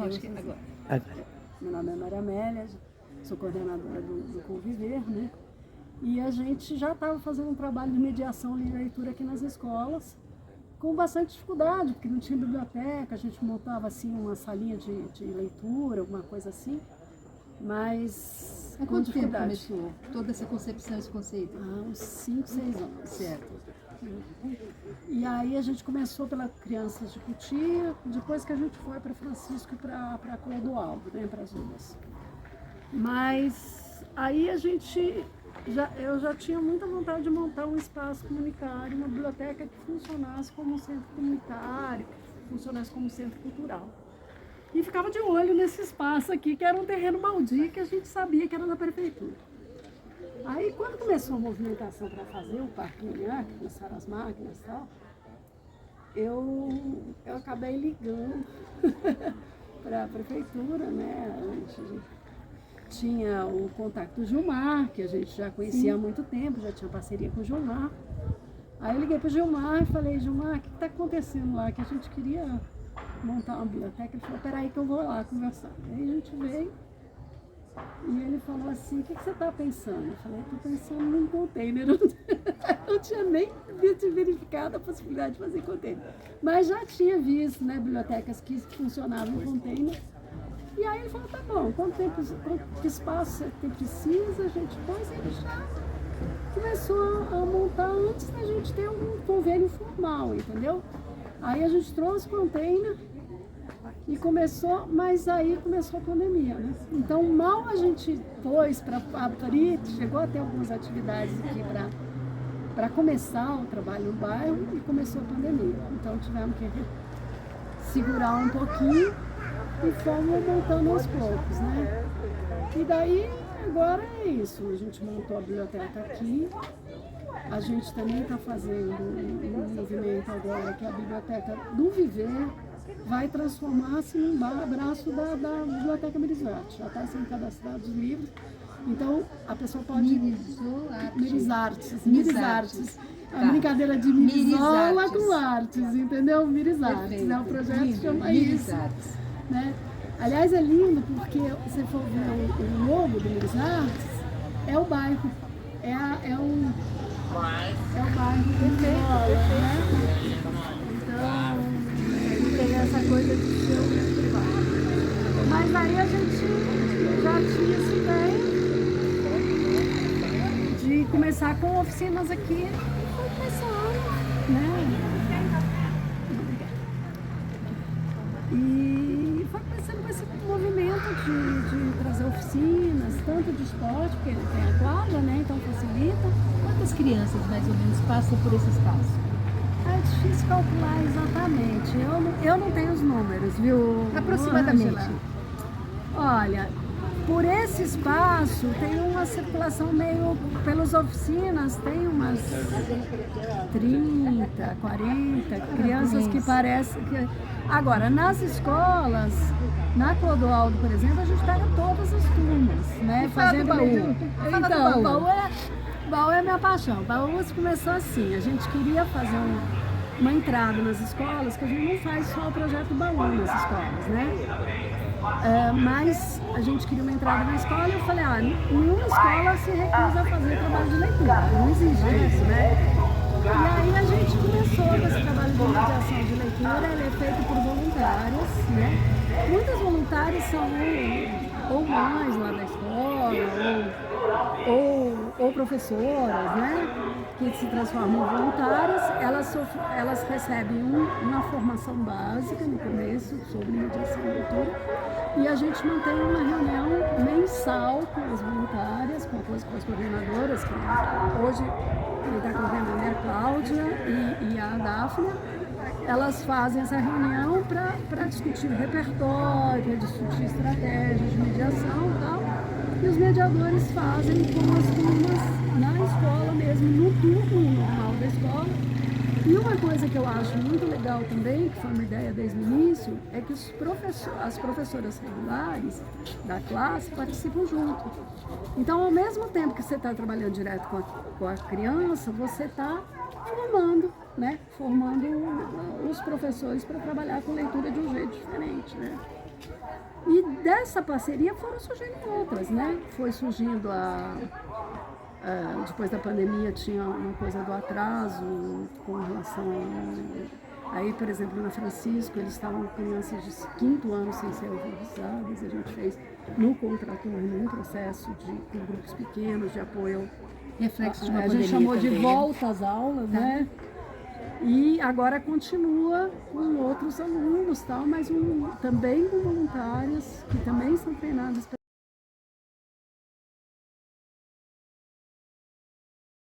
Não, acho que agora. Meu nome é Maria Amélia, sou coordenadora do Conviver, né? E a gente já estava fazendo um trabalho de mediação de leitura aqui nas escolas, com bastante dificuldade, porque não tinha biblioteca, a gente montava assim uma salinha de leitura, alguma coisa assim, mas Há quanto tempo começou toda essa concepção, esse conceito? Há uns 5, 6 anos. Certo. E aí a gente começou pela Crianças de Cotia, depois que a gente foi para Francisco e para Clodoaldo, né, para as duas. Mas aí eu já tinha muita vontade de montar um espaço comunitário, uma biblioteca que funcionasse como um centro comunitário, que funcionasse como um centro cultural. E ficava de olho nesse espaço aqui, que era um terreno baldio, que a gente sabia que era da prefeitura. Aí, quando começou a movimentação para fazer o Parque Linear, que começaram as máquinas e tal, eu acabei ligando para a prefeitura, né? A gente tinha o contato do Gilmar, que a gente já conhecia há muito tempo, já tinha parceria com o Gilmar. Aí eu liguei para o Gilmar e falei: Gilmar, o que está acontecendo lá? Que a gente queria montar uma biblioteca. Ele falou: peraí que eu vou lá conversar. Aí a gente veio e ele falou assim: o que você está pensando? Eu falei: estou pensando num container. Eu não tinha nem verificado a possibilidade de fazer container, mas já tinha visto, né, bibliotecas que funcionavam em container. E aí ele falou: tá bom, que espaço você precisa, a gente pôs. E ele já começou a montar antes da gente ter um convênio formal, entendeu? Aí a gente trouxe container e começou, mas aí começou a pandemia, né? Então mal a gente pôs para abrir, chegou a ter algumas atividades aqui para começar o trabalho no bairro e começou a pandemia. Então tivemos que segurar um pouquinho e fomos montando aos poucos, né? E daí agora é isso, a gente montou a biblioteca aqui. A gente também está fazendo um movimento agora que a biblioteca do Viver vai transformar-se num braço da Biblioteca Mirizarte. Já está sendo cadastrados os livros. Então a pessoa pode. Mirizartes. A brincadeira de Mirizola com artes, entendeu? Mirizartes. Né? O projeto chama isso. Né? Aliás, é lindo porque se for ver o logo do Mirizartes, é o bairro. É o bairro perfeito, né? Então, tem essa coisa de ser um privado. Mas aí a gente já tinha essa ideia de começar com oficinas aqui e foi começando, né? E foi começando com esse movimento de trazer oficinas, tanto de esporte, porque ele tem a quadra, né? Então facilita. Quantas crianças, mais ou menos, passam por esse espaço? É difícil calcular exatamente. Eu não tenho os números, viu? Aproximadamente. Olha, por esse espaço tem uma circulação meio... Pelas oficinas tem umas 30, 40 crianças que parecem que... Agora, nas escolas, na Clodoaldo, por exemplo, a gente pega todas as turmas, né? Fazendo baú. Então, baú é minha paixão. Baú começou assim, a gente queria fazer uma entrada nas escolas, que a gente não faz só o projeto baú nas escolas, né? Mas a gente queria uma entrada na escola e eu falei: nenhuma escola se recusa a fazer trabalho de leitura, não existe isso, né? E aí a gente começou com esse trabalho de mediação de leitura. Ele é feito por voluntários, né? Muitas voluntárias são ou mães lá da escola, ou professoras, né? Que se transformam em voluntárias. Elas recebem uma formação básica no começo sobre mediação de leitura. E a gente mantém uma reunião mensal com as voluntárias, com as coordenadoras, que hoje quem está coordenando é a Cláudia e a Dáfnia. Elas fazem essa reunião para discutir o repertório, para discutir estratégias de mediação e tal. E os mediadores fazem com as turmas na escola mesmo, no turno normal da escola. E uma coisa que eu acho muito legal também, que foi uma ideia desde o início, é que as professoras regulares da classe participam junto. Então, ao mesmo tempo que você está trabalhando direto com a criança, você está formando, né? Formando os professores para trabalhar com leitura de um jeito diferente, né? E dessa parceria foram surgindo outras, né? Foi surgindo depois da pandemia tinha uma coisa do atraso com relação aí, por exemplo, na Francisco, eles estavam com crianças de 5º ano sem ser alfabetizadas, a gente fez no contraturno um processo com grupos pequenos de apoio. Reflexo de uma A pandemia gente chamou também, de né? volta às aulas, né? E agora continua com outros alunos, tal, mas também com voluntárias que também são treinadas